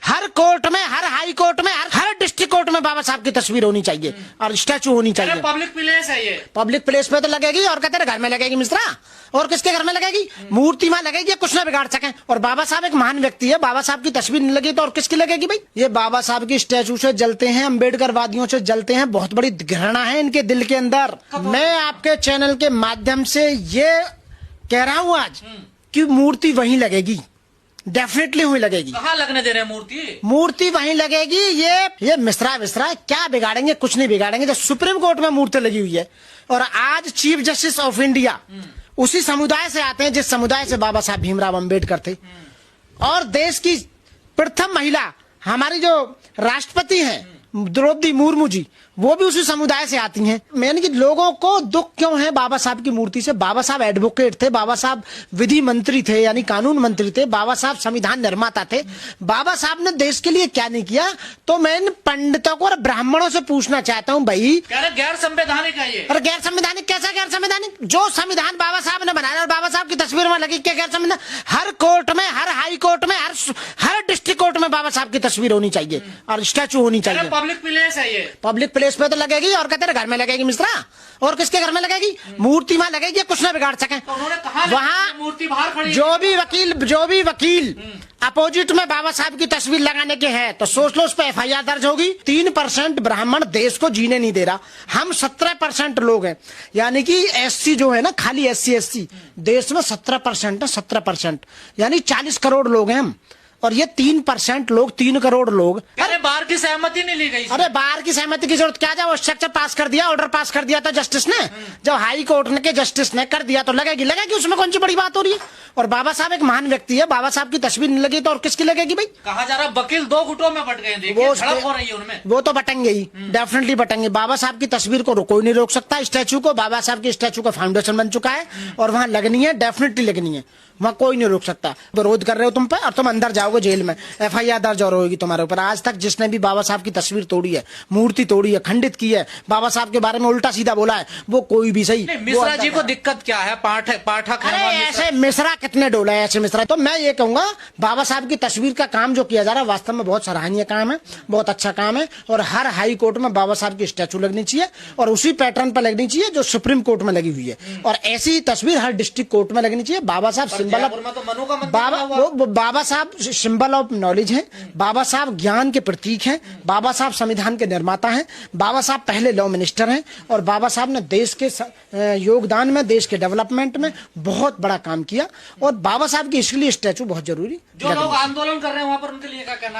हर court में, हर high court में, हर district court में बाबा साहब की तस्वीर होनी चाहिए और स्टैचू होनी चाहिए। पब्लिक प्लेस है ये, पब्लिक प्लेस पे तो लगेगी और कहते घर में लगेगी मिश्रा, और किसके घर में लगेगी? मूर्ति वहां लगेगी, कुछ ना बिगाड़ सके। और बाबा साहब एक महान व्यक्ति है, बाबा साहब की तस्वीर नहीं लगी तो और किसकी लगेगी भाई? ये बाबा साहब की स्टैचू से जलते हैं, अम्बेडकर वादियों से जलते हैं, बहुत बड़ी घृणा है इनके दिल के अंदर। मैं आपके चैनल के माध्यम से ये कह रहा हूँ आज कि मूर्ति वहीं लगेगी, डेफिनेटली वहीं लगेगी। कहाँ लगने दे रहे हैं मूर्ति? मूर्ति वहीं लगेगी। ये मिश्रा क्या बिगाड़ेंगे? कुछ नहीं बिगाड़ेंगे। जो सुप्रीम कोर्ट में मूर्ति लगी हुई है और आज चीफ जस्टिस ऑफ इंडिया उसी समुदाय से आते हैं जिस समुदाय से बाबा साहब भीमराव अंबेडकर थे, और देश की प्रथम महिला हमारी जो राष्ट्रपति हैं द्रौपदी मुर्मू जी, वो भी उसी समुदाय से आती हैं। यानी कि लोगों को दुख क्यों है बाबा साहब की मूर्ति से? बाबा साहब एडवोकेट थे, बाबा साहब विधि मंत्री थे यानी कानून मंत्री थे, बाबा साहब संविधान निर्माता थे। बाबा साहब ने देश के लिए क्या नहीं किया? तो मैं इन पंडितों को और ब्राह्मणों से पूछना चाहता हूँ भाई, गैर संवैधानिक है ये। अरे गैर संवैधानिक कैसा गैर संवैधानिक? जो संविधान बाबा साहब ने बनाया और बाबा साहब की तस्वीर में लगी, क्या गैर संविधान? हर कोर्ट में, हर हाई कोर्ट में, हर डिस्ट्रिक्ट कोर्ट में बाबा साहब की तस्वीर होनी चाहिए और स्टैचू होनी चाहिए। पब्लिक प्लेस है ये, पब्लिक प्लेस पे तो लगेगी और कहते घर में लगेगी मिश्रा, और किसके घर में लगेगी? मूर्ति वहां लगेगी, कुछ ना बिगाड़ सके। तो उन्होंने कहा वहाँ मूर्ति बाहर खड़ी, जो भी वकील अपोजिट में बाबा साहब की तस्वीर लगाने के हैं तो सोच लो उस पर FIR दर्ज होगी। 3% ब्राह्मण देश को जीने नहीं दे रहा। हम 17% लोग हैं, यानी कि SC जो है ना, खाली SC देश में 17% है, 17% यानी 40 करोड़ लोग हैं हम, और ये 3% लोग, 3 करोड़ लोग। अरे बार की सहमति नहीं ली गई। अरे बार की सहमति की जरूरत क्या? जब स्ट्रक्चर पास कर दिया, ऑर्डर पास कर दिया था जस्टिस ने, जब हाई कोर्ट के जस्टिस ने कर दिया तो लगेगी, उसमें कौन सी बड़ी बात हो रही है? और बाबा साहब एक महान व्यक्ति है, बाबा साहब की तस्वीर नहीं लगी तो और किसकी लगेगी भाई? कहा जा रहा वकील 2 गुटों में बट गए, देखिए झड़प हो रही है उनमें। वो तो बटेंगे ही, डेफिनेटली बटेंगे। बाबा साहब की तस्वीर को कोई नहीं रोक सकता। स्टैचू को, बाबा साहब की स्टैचू का फाउंडेशन बन चुका है और वहां लगनी है, डेफिनेटली लगनी है, वहां कोई नहीं रोक सकता। विरोध कर रहे हो तुम पे और तुम अंदर जाओगे जेल में, FIR दर्ज और होगी तुम्हारे ऊपर। आज तक जिसने भी बाबा साहब की तस्वीर तोड़ी है, मूर्ति तोड़ी है, खंडित की है, बाबा साहब के बारे में उल्टा सीधा बोला है, वो कोई भी सही। मिश्रा जी को दिक्कत क्या है? पाठक अरे ऐसे मिश्रा कितने डोला है ऐसे मिश्रा। तो मैं ये कहूंगा बाबा साहब की तस्वीर का काम जो किया जा रहा है वास्तव में बहुत सराहनीय काम है, बहुत अच्छा काम है, और हर हाई कोर्ट में बाबा साहब की स्टैचू लगनी चाहिए और उसी पैटर्न पर लगनी चाहिए जो सुप्रीम कोर्ट में लगी हुई है, और ऐसी तस्वीर हर डिस्ट्रिक्ट कोर्ट में लगनी चाहिए। बाबा साहब सिंबल ऑफ बाबा साहब सिंबल ऑफ नॉलेज है, बाबा साहब ज्ञान के प्रतीक हैं, बाबा साहब संविधान के निर्माता हैं, बाबा साहब पहले लॉ मिनिस्टर हैं, और बाबा साहब ने देश के योगदान में, देश के डेवलपमेंट में बहुत बड़ा काम किया, और बाबा साहब की इसलिए स्टैचू बहुत जरूरी। जो लोग आंदोलन कर रहे हैं वहां पर उनके लिए क्या कहना?